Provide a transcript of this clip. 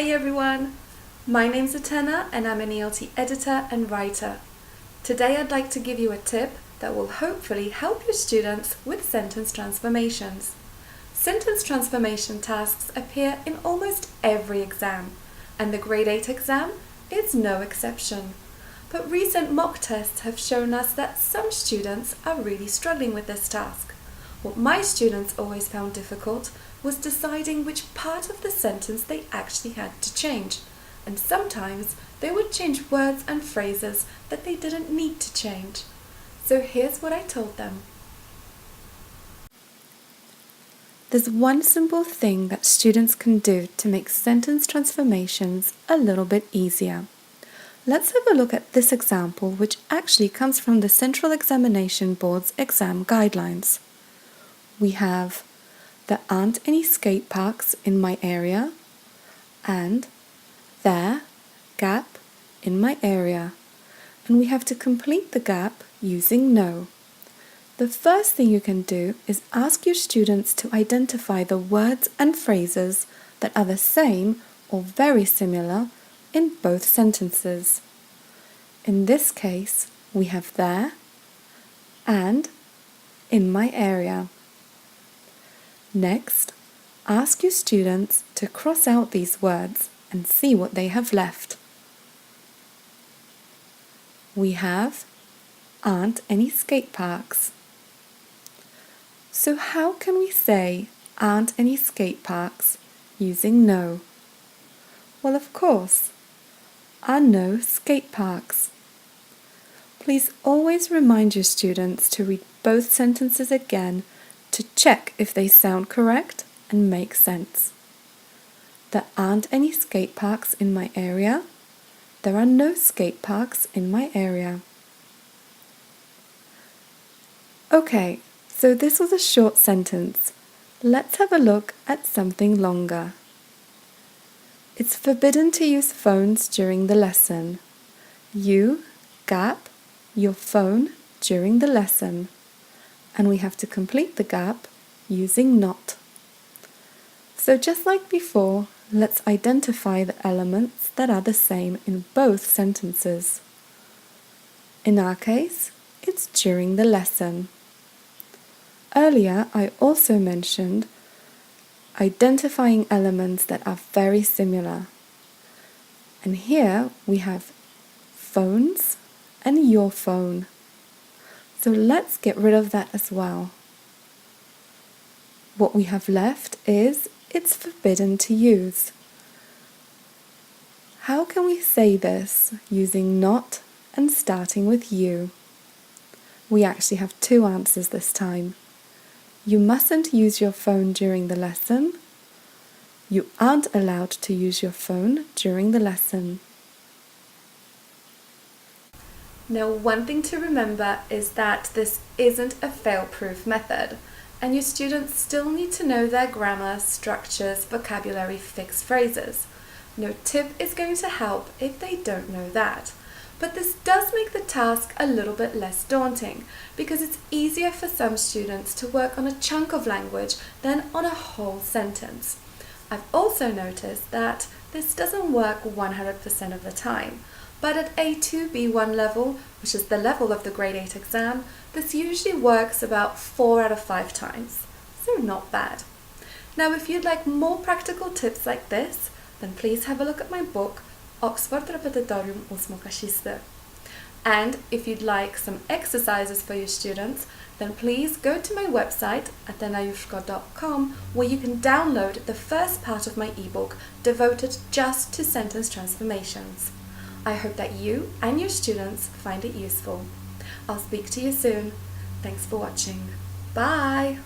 Hey everyone! My name's Atena and I'm an ELT editor and writer. Today I'd like to give you a tip that will hopefully help your students with sentence transformations. Sentence transformation tasks appear in almost every exam, and the Grade 8 exam is no exception. But recent mock tests have shown us that some students are really struggling with this task. What my students always found difficult was deciding which part of the sentence they actually had to change, and sometimes they would change words and phrases that they didn't need to change. So here's what I told them. There's one simple thing that students can do to make sentence transformations a little bit easier. Let's have a look at this example, which actually comes from the Central Examination Board's exam guidelines. We have, there aren't any skate parks in my area, and there, gap, in my area. And we have to complete the gap using no. The first thing you can do is ask your students to identify the words and phrases that are the same or very similar in both sentences. In this case, we have there and in my area. Next, ask your students to cross out these words and see what they have left. We have aren't any skate parks. So how can we say aren't any skate parks using no? Well, of course, are no skate parks. Please always remind your students to read both sentences again to check if they sound correct and make sense. There aren't any skate parks in my area. There are no skate parks in my area. Okay, so this was a short sentence. Let's have a look at something longer. It's forbidden to use phones during the lesson. You, gap, your phone during the lesson. And we have to complete the gap using not. So just like before, let's identify the elements that are the same in both sentences. In our case, it's during the lesson. Earlier, I also mentioned identifying elements that are very similar. And here we have phones and your phone. So let's get rid of that as well. What we have left is it's forbidden to use. How can we say this using not and starting with you? We actually have two answers this time. You mustn't use your phone during the lesson. You aren't allowed to use your phone during the lesson. Now, one thing to remember is that this isn't a fail-proof method, and your students still need to know their grammar, structures, vocabulary, fixed phrases. No tip is going to help if they don't know that. But this does make the task a little bit less daunting, because it's easier for some students to work on a chunk of language than on a whole sentence. I've also noticed that this doesn't work 100% of the time. But at A2, B1 level, which is the level of the Grade 8 exam, this usually works about 4 out of 5 times, so not bad. Now, if you'd like more practical tips like this, then please have a look at my book, REPETYTORIUM Ósmoklasisty. And if you'd like some exercises for your students, then please go to my website, atenajuszko.com, where you can download the first part of my ebook devoted just to sentence transformations. I hope that you and your students find it useful. I'll speak to you soon. Thanks for watching. Bye!